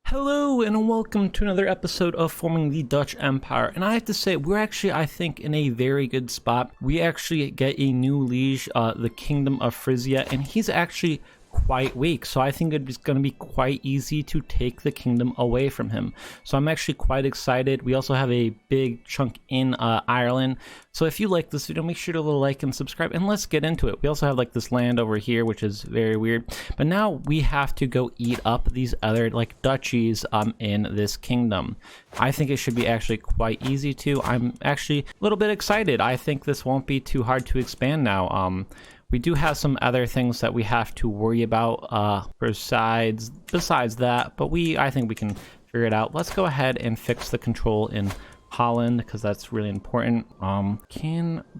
Hello and welcome to another episode of Forming the Dutch Empire. And I have to say, we're actually, I think, in a very good spot. We actually get a new liege, the Kingdom of Frisia, and he's actually quite weak. So I think it's going to be quite easy to take the kingdom away from him. So I'm actually quite excited. We also have a big chunk in Ireland. So if you like this video, make sure to like and subscribe, and let's get into it. We also have like this land over here, which is very weird. But now we have to go eat up these other like duchies in this kingdom. I think it should be actually quite easy to. I'm actually a little bit excited. I think this won't be too hard to expand now. We do have some other things that we have to worry about besides that, but I think we can figure it out. Let's go ahead and fix the control in Holland because that's really important.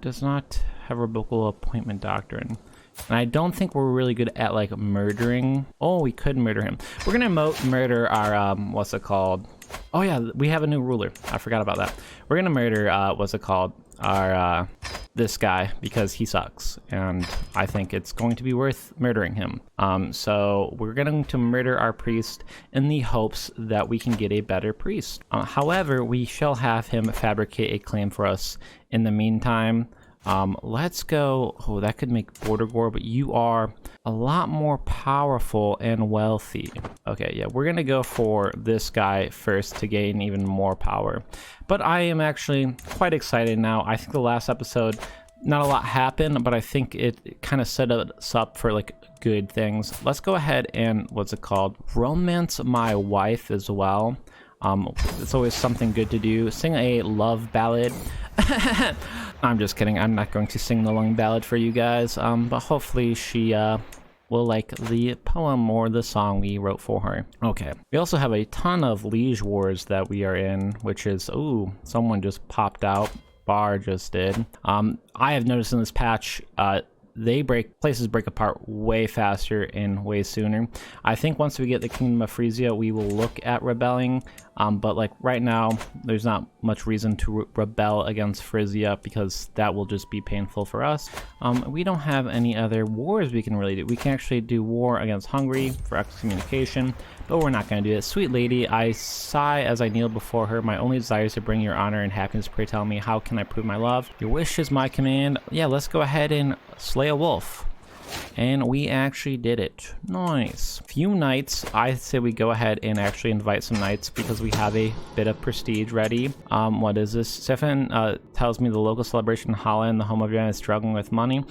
Does not have revocable appointment doctrine. And I don't think we're really good at like murdering. Oh, we could murder him. We're gonna murder our what's it called? Oh yeah, we have a new ruler. I forgot about that. We're gonna murder what's it called? Our this guy because he sucks, and I think it's going to be worth murdering him. So we're going to murder our priest in the hopes that we can get a better priest. However, we shall have him fabricate a claim for us in the meantime. Let's go. Oh, that could make border war, but you are a lot more powerful and wealthy. Okay, yeah, we're gonna go for this guy first to gain even more power. But I am actually quite excited now. I think the last episode, not a lot happened, but I think it kind of set us up for like good things. Let's go ahead and romance my wife as well. It's always something good to do. Sing a love ballad. I'm just kidding. I'm not going to sing the long ballad for you guys. But hopefully she will like the poem or the song we wrote for her. Okay. We also have a ton of liege wars that we are in, which is, ooh, someone just popped out. Bar just did. I have noticed in this patch, places break apart way faster and way sooner. I think once we get the Kingdom of Frisia, we will look at rebelling. But like right now, there's not much reason to rebel against Frisia because that will just be painful for us. We don't have any other wars we can really do. We can actually do war against Hungary for excommunication, but we're not going to do it. Sweet lady, I sigh as I kneel before her. My only desire is to bring your honor and happiness. Pray tell me, how can I prove my love? Your wish is my command. Yeah, let's go ahead and slay a wolf. And we actually did it. Nice. Few knights. I say we go ahead and actually invite some knights because we have a bit of prestige ready. What is this? Stefan tells me the local celebration in Holland, the home of Jan, is struggling with money.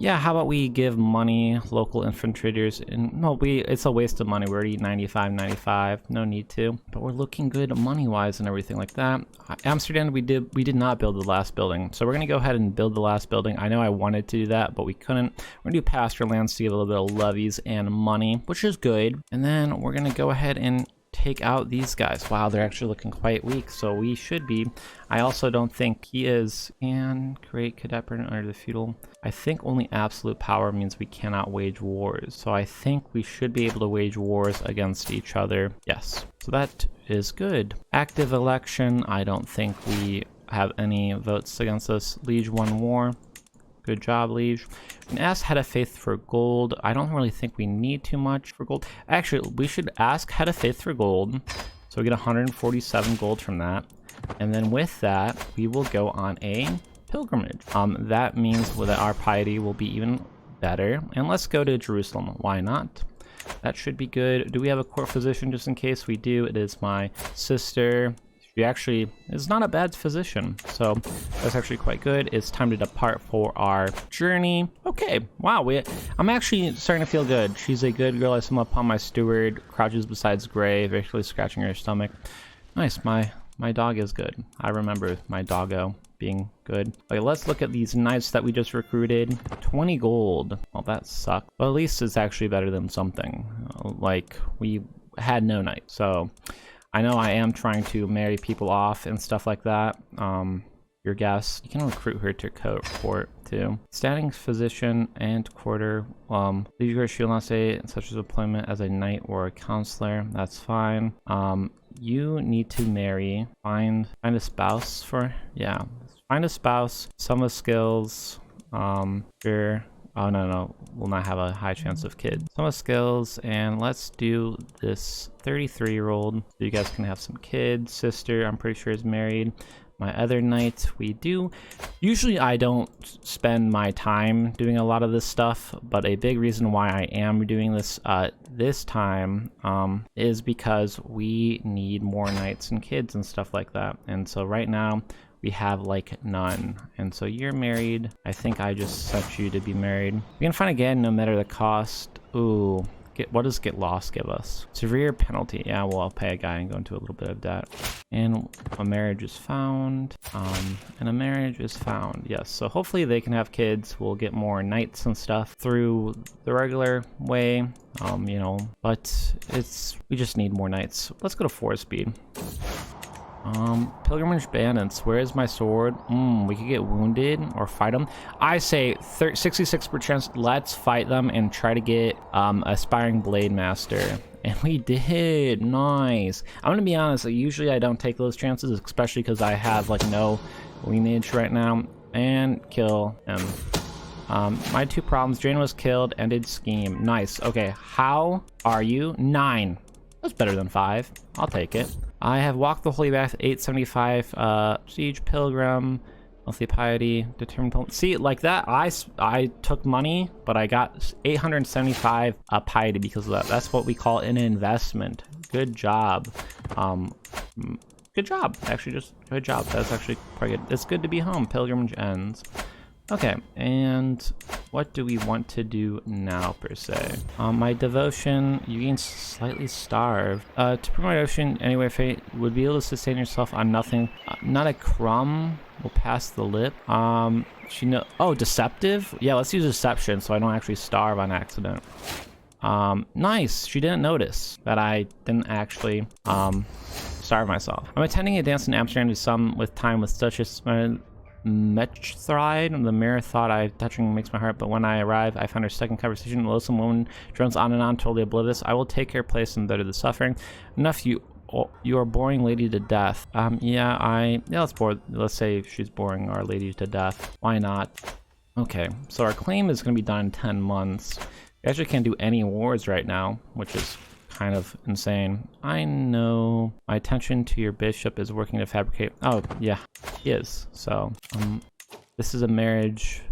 Yeah, how about we give money, local infantrators, and no, it's a waste of money. We're already 95, no need to. But we're looking good money-wise and everything like that. Amsterdam, we did not build the last building. So we're gonna go ahead and build the last building. I know I wanted to do that, but we couldn't. We're gonna do pasture lands to give a little bit of levies and money, which is good. And then we're gonna go ahead and take out these guys. Wow, they're actually looking quite weak, so we should be. I also don't think he is. And create cadet under the feudal. I think only absolute power means we cannot wage wars, so I think we should be able to wage wars against each other. Yes, so that is good. Active election, I don't think we have any votes against us. Liege won war. Good job, liege. And ask Head of Faith for gold. I don't really think we need too much for gold. Actually, we should ask Head of Faith for gold. So we get 147 gold from that. And then with that, we will go on a pilgrimage. That means that our piety will be even better. And let's go to Jerusalem. Why not? That should be good. Do we have a court physician just in case we do? It is my sister. She actually is not a bad physician, so that's actually quite good. It's time to depart for our journey. Okay, wow, I'm actually starting to feel good. She's a good girl. I sum upon my steward, crouches beside his grave, actually scratching her stomach. Nice, my dog is good. I remember my doggo being good. Okay, let's look at these knights that we just recruited. 20 gold. Well, that sucked. But at least it's actually better than something. Like, we had no knight, so I know I am trying to marry people off and stuff like that. Your guess. You can recruit her to court too. Standing physician and quarter. Leisure she'll not say such as employment as a knight or a counselor. That's fine. You need to marry. Find a spouse for, yeah. Find a spouse. Some of skills. Sure. Oh, no, will not have a high chance of kids. Some of skills, and let's do this 33-year-old. So you guys can have some kids. Sister, I'm pretty sure is married. My other knight, we do. Usually I don't spend my time doing a lot of this stuff, but a big reason why I am doing this this time is because we need more knights and kids and stuff like that. And so right now we have like none. And so you're married. I think I just sent you to be married. We can find again no matter the cost. Ooh. What does get lost give us? Severe penalty. Yeah, well, I'll pay a guy and go into a little bit of debt. And a marriage is found. And a marriage is found. Yes, so hopefully they can have kids. We'll get more knights and stuff through the regular way. You know, but we just need more knights. Let's go to 4 speed. Pilgrimage bandits, where is my sword? We could get wounded or fight them. I say 66%, let's fight them and try to get aspiring blade master. And we did. Nice. I'm gonna be honest, usually I don't take those chances, especially because I have like no lineage right now. And kill him. My 2 problems, Drain was killed, ended scheme. Nice. Okay, how are you? 9. That's better than 5. I'll take it. I have walked the holy path, 875, siege pilgrim, monthly piety, determined. See, like that, I took money, but I got 875 piety because of that. That's what we call an investment. Good job. Good job. Actually, just good job. That's actually pretty good. It's good to be home. Pilgrimage ends. Okay, and what do we want to do now, per se? My devotion, you gain slightly starved. To promote devotion, anyway, fate would be able to sustain yourself on nothing. Not a crumb will pass the lip. Oh, deceptive? Yeah, let's use deception so I don't actually starve on accident. Nice, she didn't notice that I didn't actually, starve myself. I'm attending a dance in Amsterdam to some with time with such a Ck3. The mere thought I touching makes my heart, but when I arrive, I find her stuck in conversation. A loathsome woman drones on and on, totally oblivious. I will take her place and better the suffering. Enough, you are boring lady to death. Let's say she's boring our lady to death. Why not? Okay, so our claim is going to be done in 10 months. We actually can't do any wars right now, which is kind of insane. I know my attention to your bishop is working to fabricate. Oh yeah, he is. So this is a marriage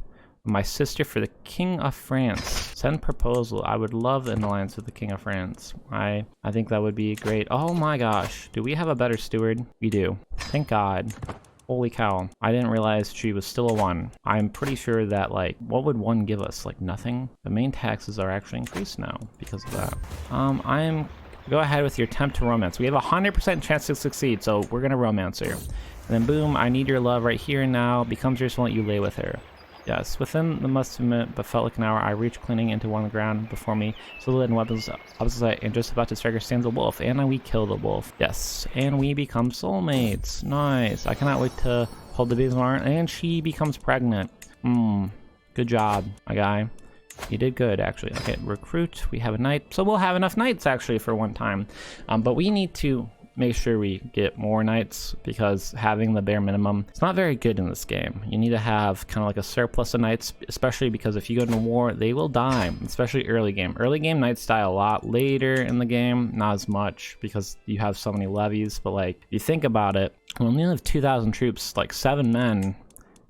of my sister for the King of France. Send proposal. I would love an alliance with the King of France. I think that would be great. Oh my gosh, do we have a better steward? We do. Thank God. Holy cow, I didn't realize she was still a 1. I'm pretty sure that, like, what would 1 give us? Like, nothing? The main taxes are actually increased now because of that. Go ahead with your attempt to romance. We have a 100% chance to succeed, so we're gonna romance her. And then boom, I need your love right here and now. Becomes yours, won't you lay with her? Yes, within the must admit, but felt like an hour, I reached clinging into one ground before me, silhouette and weapons opposite, and just about to strike her stands a wolf, and we kill the wolf. Yes, and we become soulmates. Nice. I cannot wait to hold the baby's arm, and she becomes pregnant. Good job, my guy. You did good, actually. Okay, recruit. We have a knight, so we'll have enough knights actually for one time. But we need to make sure we get more knights because having the bare minimum, it's not very good in this game. You need to have kind of like a surplus of knights, especially because if you go to war, they will die, especially early game. Early game knights die a lot. Later in the game, not as much because you have so many levies. But like, if you think about it, when you have 2,000 troops, like 7 men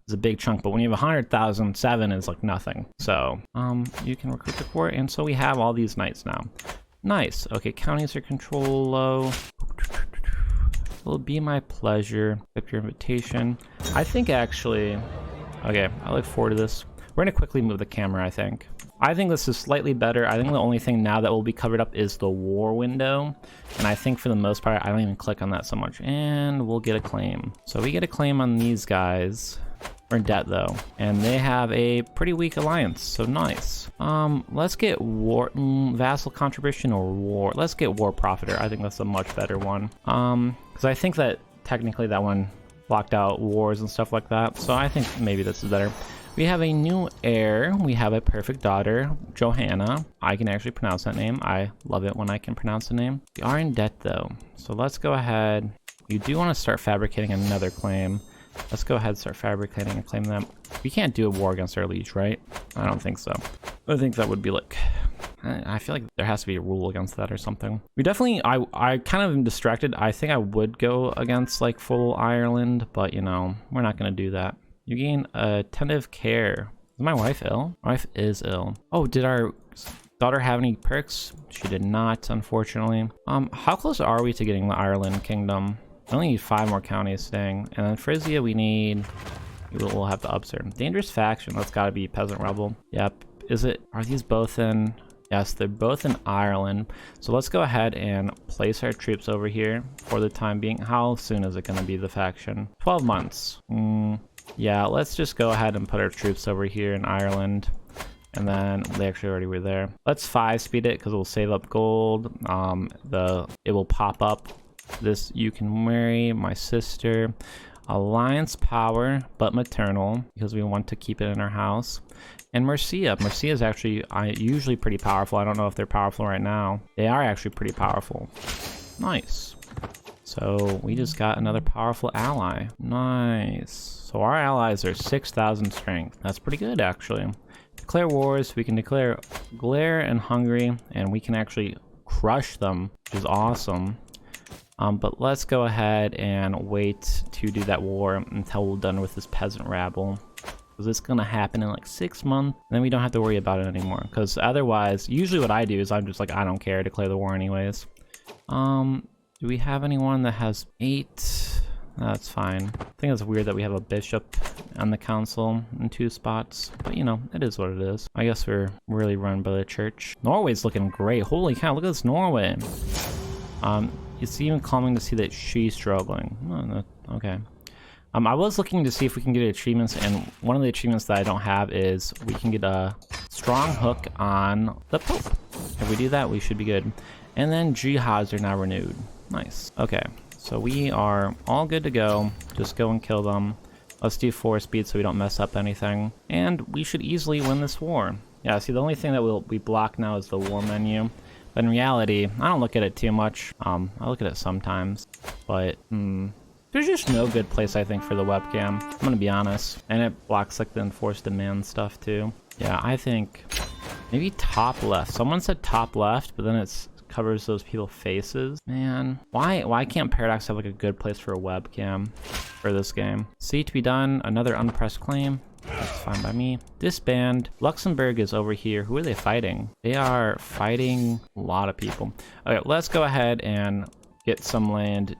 is a big chunk, but when you have 100,000, 7 is like nothing. So you can recruit the court, and so we have all these knights now. Nice. Okay, counties are control low. Will be my pleasure. Accept your invitation. I think actually, okay, I look forward to this. We're gonna quickly move the camera, I think. I think this is slightly better. I think the only thing now that will be covered up is the war window. And I think for the most part, I don't even click on that so much. And we'll get a claim. So we get a claim on these guys. We're in debt though, and they have a pretty weak alliance, so nice. Let's get war, vassal contribution or war. Let's get war profiter. I think that's a much better one. Because I think that technically that one blocked out wars and stuff like that. So I think maybe this is better. We have a new heir. We have a perfect daughter, Johanna. I can actually pronounce that name. I love it when I can pronounce the name. We are in debt though, so let's go ahead. You do want to start fabricating another claim. Let's go ahead and start fabricating and claim them. We can't do a war against our liege, right? I don't think so. I think that would be like... I feel like there has to be a rule against that or something. We definitely... I kind of am distracted. I think I would go against like full Ireland, but you know, we're not going to do that. You gain attentive care. Is my wife ill? My wife is ill. Oh, did our daughter have any perks? She did not, unfortunately. How close are we to getting the Ireland kingdom? We only need 5 more counties staying. And then Frisia, we need... We'll have to upserve. Dangerous faction. That's got to be peasant rebel. Yep. Is it... Are these both in... Yes, they're both in Ireland. So let's go ahead and place our troops over here for the time being. How soon is it going to be the faction? 12 months. Yeah, let's just go ahead and put our troops over here in Ireland. And then they actually already were there. Let's 5-speed it because we'll save up gold. It will pop up. This, you can marry my sister. Alliance power, but maternal, because we want to keep it in our house. And Mercia. Mercia is actually usually pretty powerful. I don't know if they're powerful right now. They are actually pretty powerful. Nice. So we just got another powerful ally. Nice. So our allies are 6,000 strength. That's pretty good, actually. Declare wars. We can declare Glare and Hungary, and we can actually crush them, which is awesome. But let's go ahead and wait to do that war until we're done with this peasant rabble. Because it's going to happen in like 6 months. Then we don't have to worry about it anymore. Because otherwise, usually what I do is I'm just like, I don't care, declare the war anyways. Do we have anyone that has 8? That's fine. I think it's weird that we have a bishop on the council in 2 spots. But you know, it is what it is. I guess we're really run by the church. Norway's looking great. Holy cow, look at this Norway. It's even calming to see that she's struggling. Oh, okay. I was looking to see if we can get achievements, and one of the achievements that I don't have is we can get a strong hook on the Pope. If we do that, we should be good. And then jihads are now renewed. Nice. Okay, so we are all good to go. Just go and kill them. Let's do 4-speed so we don't mess up anything. And we should easily win this war. Yeah, see, the only thing that we block now is the war menu. But in reality, I don't look at it too much. I look at it sometimes. But, there's just no good place, I think, for the webcam. I'm gonna be honest. And it blocks, like, the enforced demand stuff, too. Yeah, I think maybe top left. Someone said top left, but then it covers those people's faces. Man, why can't Paradox have, like, a good place for a webcam for this game? See to be done. Another unpressed claim. That's fine by me. Disband. Luxembourg is over here. Who are they fighting? They are fighting a lot of people. Okay, let's go ahead and get some land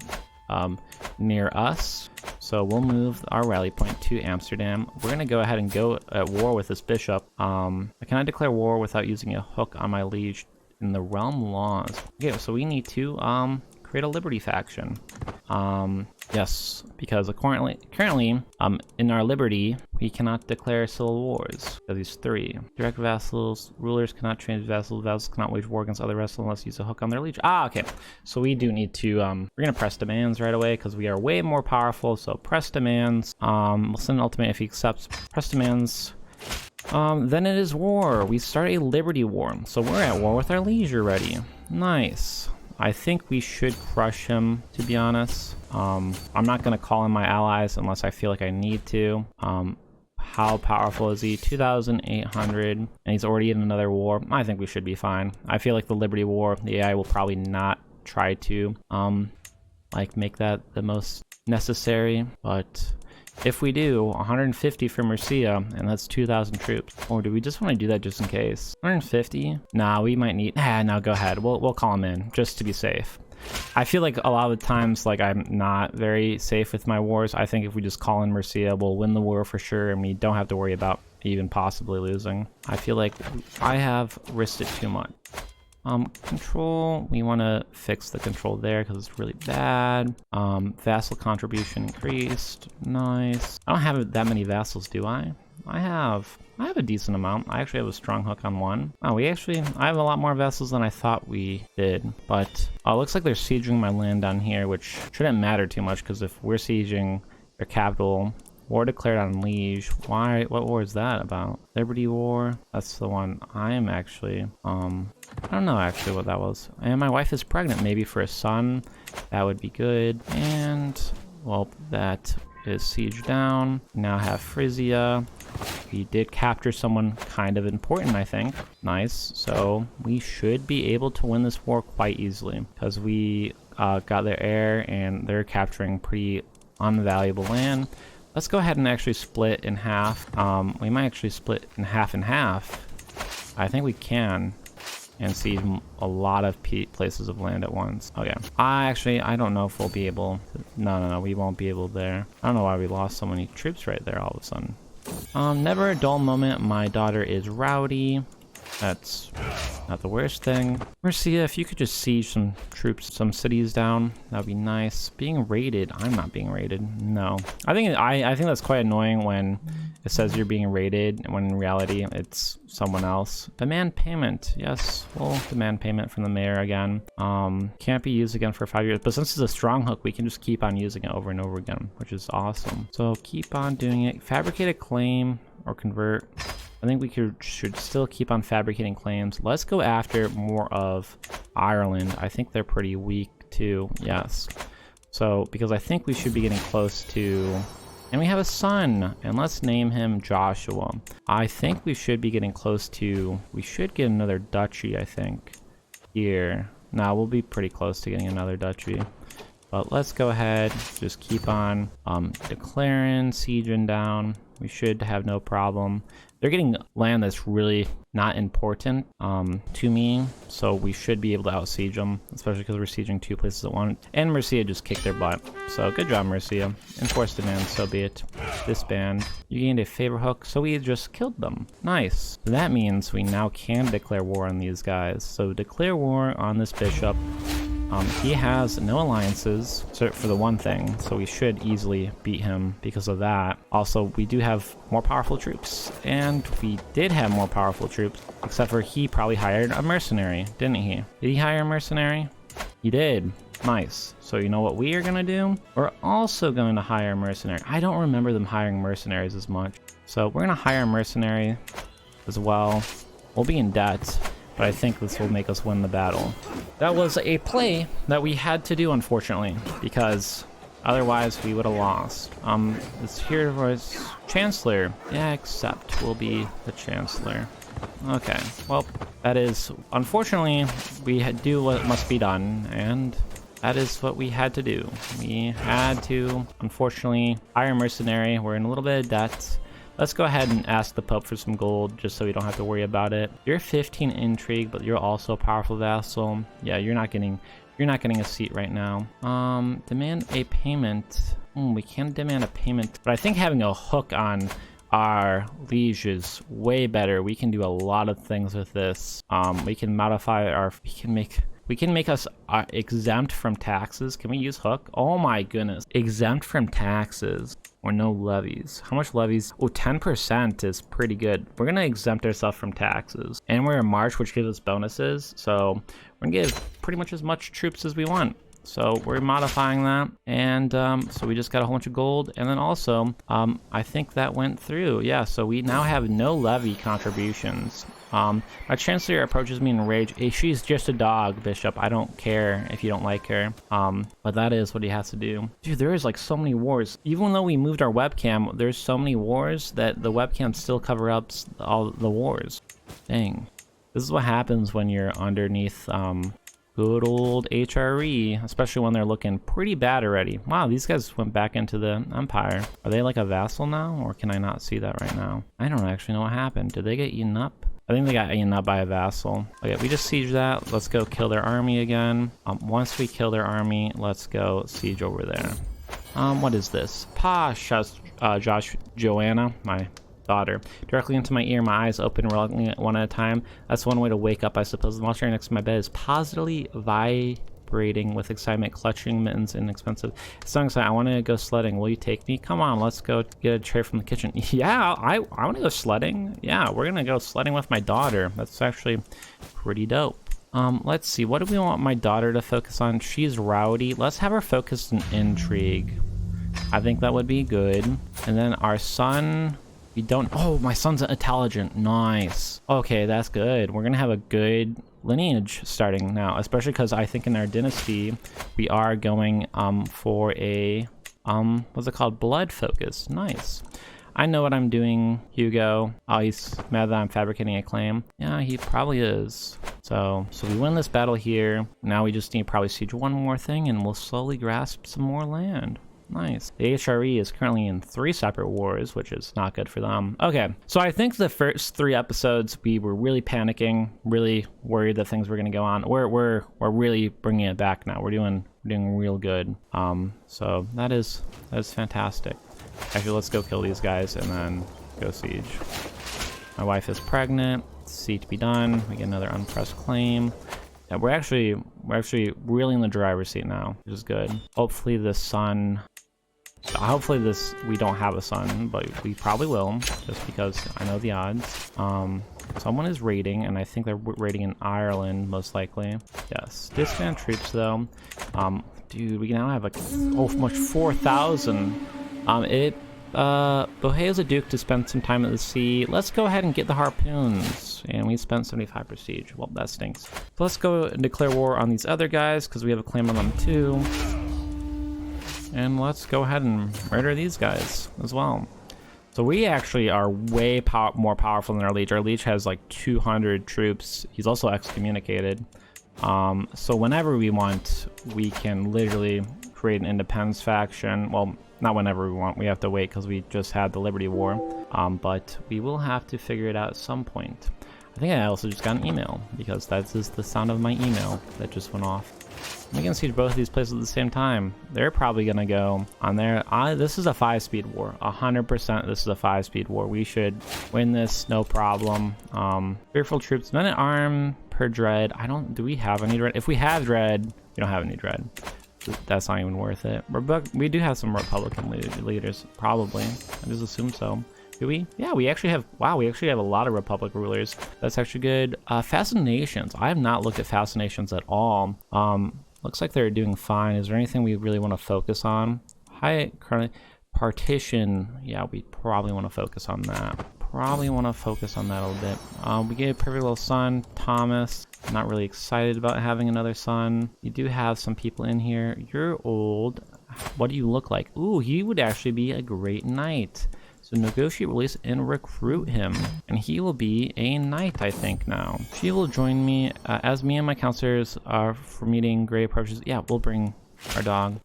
near us. So we'll move our rally point to Amsterdam. We're going to go ahead and go at war with this bishop. Can I declare war without using a hook on my liege in the realm laws? Okay, so we need to create a liberty faction. Yes, because currently in our liberty we cannot declare civil wars. These 3 direct vassals, rulers cannot change vassals, vassals cannot wage war against other vassals unless use a hook on their liege. Okay, so we do need to we're gonna press demands right away because we are way more powerful. So press demands. We'll send an ultimatum if he accepts. Press demands. Then it is war. We start a liberty war, so we're at war with our liege already. Nice. I think we should crush him, to be honest. I'm not going to call in my allies unless I feel like I need to. How powerful is he? 2,800, and he's already in another war. I think we should be fine. I feel like the Liberty War, the AI will probably not try to, like, make that the most necessary, but if we do, 150 for Mercia, and that's 2,000 troops. Or do we just want to do that just in case? 150? Nah, we might need... no, go ahead. We'll call him in, just to be safe. I feel like a lot of the times, like, I'm not very safe with my wars. I think if we just call in Mercia, we'll win the war for sure, and we don't have to worry about even possibly losing. I feel like I have risked it too much. Control, we want to fix the control there because it's really bad. Vassal contribution increased. Nice. I don't have that many vassals, do I? I have a decent amount. I actually have a strong hook on 1. Oh, I have a lot more vassals than I thought we did. But, it looks like they're sieging my land down here, which shouldn't matter too much because if we're sieging their capital, war declared on liege. Why? What war is that about? Liberty War? That's the one I am actually, I don't know actually what that was. And my wife is pregnant, maybe for a son. That would be good. And, well, that is siege down. Now have Frisia. We did capture someone kind of important, I think. Nice. So we should be able to win this war quite easily because we got their heir and they're capturing pretty unvaluable land. Let's go ahead and actually split in half. We might actually split in half and half. I think we can. And siege a lot of places of land at once. Okay. I don't know if we'll be able to, no, we won't be able there. I don't know why we lost so many troops right there all of a sudden. Never a dull moment. My daughter is rowdy. That's not the worst thing. Mercia, if you could just siege some troops, some cities down, that'd be nice. Being raided, I'm not being raided. No, I think that's quite annoying when it says you're being raided when in reality it's someone else. Demand payment. Yes, we'll demand payment from the mayor again. Can't be used again for 5 years, but since it's a strong hook, we can just keep on using it over and over again, which is awesome. So keep on doing it. Fabricate a claim or convert. I think we should still keep on fabricating claims. Let's go after more of Ireland. I think they're pretty weak too. Yes. So, because I think we should be getting close to... And we have a son, and let's name him Joshua. I think we should be getting close to... We should get another duchy, I think, here. Now, we'll be pretty close to getting another duchy. But let's go ahead, just keep on declaring, sieging down. We should have no problem. They're getting land that's really not important to me, so we should be able to outsiege them, especially because we're sieging 2 places at once. And Mercia just kicked their butt. So good job, Mercia. Enforce demand, so be it. Disband. You gained a favor hook, so we just killed them. Nice. So that means we now can declare war on these guys. So declare war on this bishop. He has no alliances, for the one thing, so we should easily beat him because of that. Also, we do have more powerful troops, and we did have more powerful troops, except for he probably hired a mercenary, didn't he? Did he hire a mercenary? He did. Nice. So you know what we are going to do? We're also going to hire a mercenary. I don't remember them hiring mercenaries as much. So we're going to hire a mercenary as well. We'll be in debt, but I think this will make us win the battle. That was a play that we had to do, unfortunately, because otherwise we would have lost. This here was Chancellor. Yeah, except we'll be the Chancellor. Okay, well, that is, unfortunately, we do what must be done, and that is what we had to do. We had to, unfortunately, hire a mercenary. We're in a little bit of debt. Let's go ahead and ask the Pope for some gold, just so we don't have to worry about it. You're 15 intrigue, but you're also a powerful vassal. Yeah, you're not getting a seat right now. Demand a payment. We can demand a payment, but I think having a hook on our liege is way better. We can do a lot of things with this. We can modify our. We can make us exempt from taxes. Can we use hook? Oh my goodness, exempt from taxes. Or no levies. How much levies? Oh, 10% is pretty good. We're gonna exempt ourselves from taxes. And we're in March, which gives us bonuses. So we're gonna give pretty much as much troops as we want. So we're modifying that. And so we just got a whole bunch of gold. And then also, I think that went through. Yeah, so we now have no levy contributions. My Chancellor approaches me in rage. Hey, she's just a dog, Bishop. I don't care if you don't like her. But that is what he has to do. Dude, there is like so many wars. Even though we moved our webcam, there's so many wars that the webcam still cover up all the wars. Dang. This is what happens when you're underneath good old HRE, especially when they're looking pretty bad already. Wow, these guys went back into the Empire. Are they like a vassal now, or can I not see that right now? I don't actually know what happened. Did they get eaten up? I think they got eaten up by a vassal. Okay, we just siege that. Let's go kill their army again. Once we kill their army, let's go siege over there. What is this? Joanna, my daughter. Directly into my ear, my eyes open reluctantly one at a time. That's one way to wake up, I suppose. The monster next to my bed is positively vibrating with excitement, clutching mittens inexpensive. Songs, I want to go sledding. Will you take me? Come on, let's go get a tray from the kitchen. Yeah, I want to go sledding. Yeah, we're gonna go sledding with my daughter. That's actually pretty dope. Let's see, what do we want my daughter to focus on? She's rowdy. Let's have her focus on intrigue. I think that would be good. And then our son, we don't, oh, my son's intelligent. Nice. Okay, that's good. We're gonna have a good lineage starting now, especially because I think in our dynasty we are going for a what's it called, blood focus. Nice. I know what I'm doing, Hugo. Oh, he's mad that I'm fabricating a claim. Yeah, he probably is. So we win this battle here. Now we just need to probably siege one more thing and we'll slowly grasp some more land. Nice. The HRE is currently in 3 separate wars, which is not good for them. Okay, so I think the first 3 episodes we were really panicking, really worried that things were going to go on. We're really bringing it back now. We're doing real good. So that is fantastic. Actually, let's go kill these guys and then go siege. My wife is pregnant. C to be done. We get another unpressed claim. Yeah, we're actually really in the driver's seat now, which is good. Hopefully the sun. Hopefully we don't have a sun, but we probably will, just because I know the odds. Someone is raiding, and I think they're raiding in Ireland, most likely. Yes. Disband troops, though. Dude, we now have like almost 4,000. Behoves a duke to spend some time at the sea. Let's go ahead and get the harpoons. And we spent 75 prestige. Well, that stinks. So let's go and declare war on these other guys, because we have a claim on them too. And let's go ahead and murder these guys as well. So we actually are way more powerful than our liege. Our liege has like 200 troops. He's also excommunicated. So whenever we want, we can literally create an independence faction. Well, not whenever we want. We have to wait because we just had the Liberty War. But we will have to figure it out at some point. I think I also just got an email, because that's just the sound of my email that just went off. We can siege both of these places at the same time. They're probably going to go on there. This is a 5-speed war. 100% this is a 5-speed war. We should win this, no problem. Fearful troops, men at arm per dread. Do we have any dread? If we have dread, we don't have any dread. That's not even worth it. We do have some Republican leaders, probably. I just assume so. Do we? Yeah, we actually have, wow, we actually have a lot of Republic rulers. That's actually good. Fascinations. I have not looked at fascinations at all. Looks like they're doing fine. Is there anything we really want to focus on? Currently, partition. Yeah, we probably want to focus on that. Probably want to focus on that a little bit. We gave Perfect Little Son, Thomas. I'm not really excited about having another son. You do have some people in here. You're old. What do you look like? Ooh, he would actually be a great knight. So negotiate, release, and recruit him. And he will be a knight, I think, now. She will join me as me and my counselors are for meeting great purposes. Yeah, we'll bring our dog.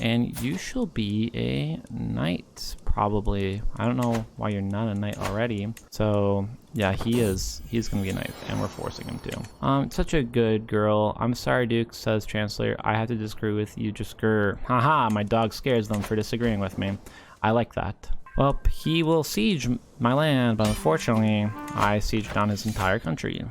And you shall be a knight, probably. I don't know why you're not a knight already. So yeah, he's gonna be a knight, and we're forcing him to. Such a good girl. I'm sorry, Duke, says Chancellor. I have to disagree with you. Just grr. Haha, my dog scares them for disagreeing with me. I like that. Well, he will siege my land, but unfortunately, I sieged down his entire country.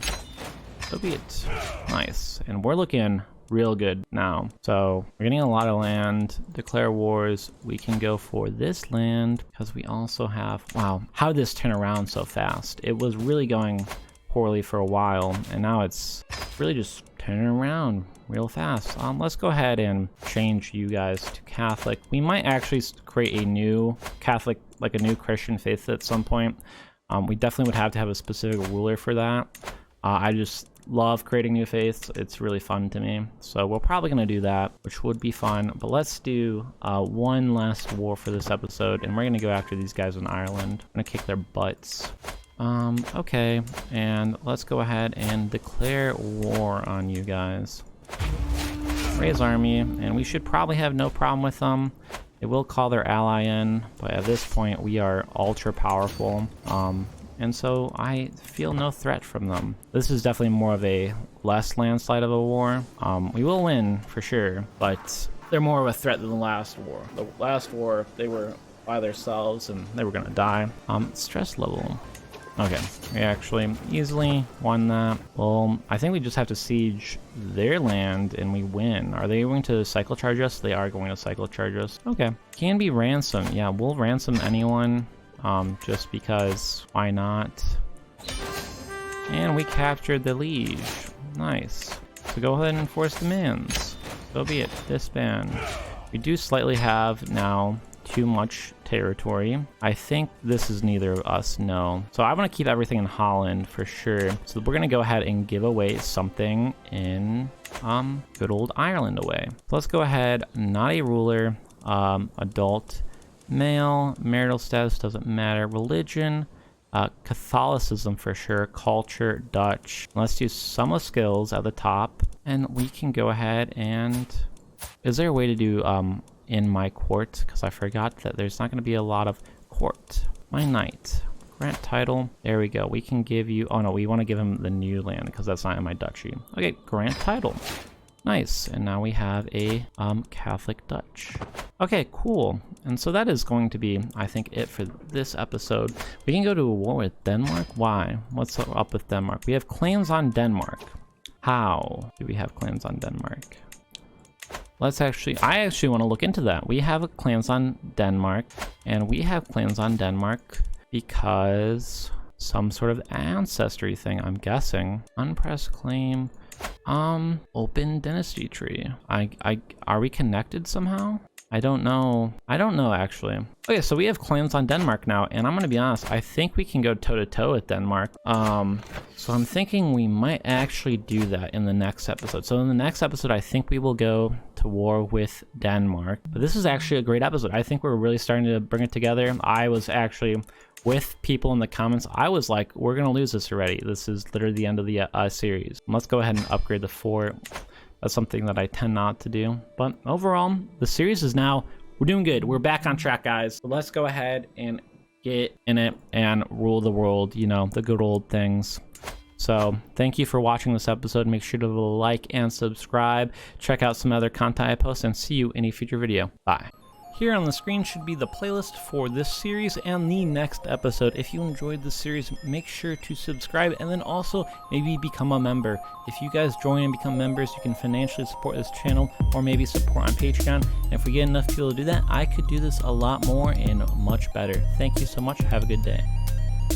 So be it. Nice. And we're looking real good now. So we're getting a lot of land. Declare wars. We can go for this land because we also have, wow, how did this turn around so fast? It was really going poorly for a while, and now it's really just turning around real fast. Let's go ahead and change you guys to Catholic. We might actually create a new Catholic, like a new Christian faith at some point. We definitely would have to have a specific ruler for that. I just love creating new faiths. It's really fun to me. So we're probably going to do that, which would be fun. But let's do one last war for this episode, and we're going to go after these guys in Ireland. I'm going to kick their butts. Okay, and let's go ahead and declare war on you guys. Raise army, and we should probably have no problem with them. They will call their ally in, but at this point we are ultra powerful. And so I feel no threat from them. This is definitely more of a less landslide of a war. We will win for sure, but they're more of a threat than the last war. The last war, they were by themselves and they were gonna die. Stress level. Okay, we actually easily won that. Well, I think we just have to siege their land and we win. Are they going to cycle charge us? They are going to cycle charge us. Okay. Can be ransom. Yeah, we'll ransom anyone. Just because, why not? And we captured the liege. Nice. So go ahead and enforce demands. So be it. Disband. We do slightly have now too much territory. I think this is neither of us, no. So I want to keep everything in Holland for sure. So we're going to go ahead and give away something in good old Ireland away. So let's go ahead, not a ruler, adult. Male, marital status doesn't matter. Religion, Catholicism for sure. Culture, Dutch. Let's do sum of skills at the top. And we can go ahead and... Is there a way to do in my court? Because I forgot that there's not going to be a lot of court. My knight. Grant title. There we go. We can give you... Oh no, we want to give him the new land because that's not in my duchy. Okay, grant title. Nice. And now we have a Catholic Dutch. Okay, cool. And so that is going to be, I think, it for this episode. We can go to a war with Denmark. Why? What's up with Denmark? We have claims on Denmark. How do we have claims on Denmark? Let's actually, I actually want to look into that. We have claims on Denmark, and we have claims on Denmark because some sort of ancestry thing, I'm guessing. Unpressed claim, open dynasty tree. Are we connected somehow? I don't know. I don't know, actually. Okay, so we have claims on Denmark now, and I'm gonna be honest, I think we can go toe-to-toe with Denmark. So I'm thinking we might actually do that in the next episode. So in the next episode, I think we will go to war with Denmark. But this is actually a great episode. I think we're really starting to bring it together. I was actually, with people in the comments, I was like, we're gonna lose this already. This is literally the end of the series. Let's go ahead and upgrade the fort. That's something that I tend not to do. But overall, the series is now, we're doing good. We're back on track, guys. So let's go ahead and get in it and rule the world, you know, the good old things. So thank you for watching this episode. Make sure to like and subscribe. Check out some other content I post and see you in a future video. Bye. Here on the screen should be the playlist for this series and the next episode. If you enjoyed this series, make sure to subscribe and then also maybe become a member. If you guys join and become members, you can financially support this channel or maybe support on Patreon. And if we get enough people to do that, I could do this a lot more and much better. Thank you so much. Have a good day.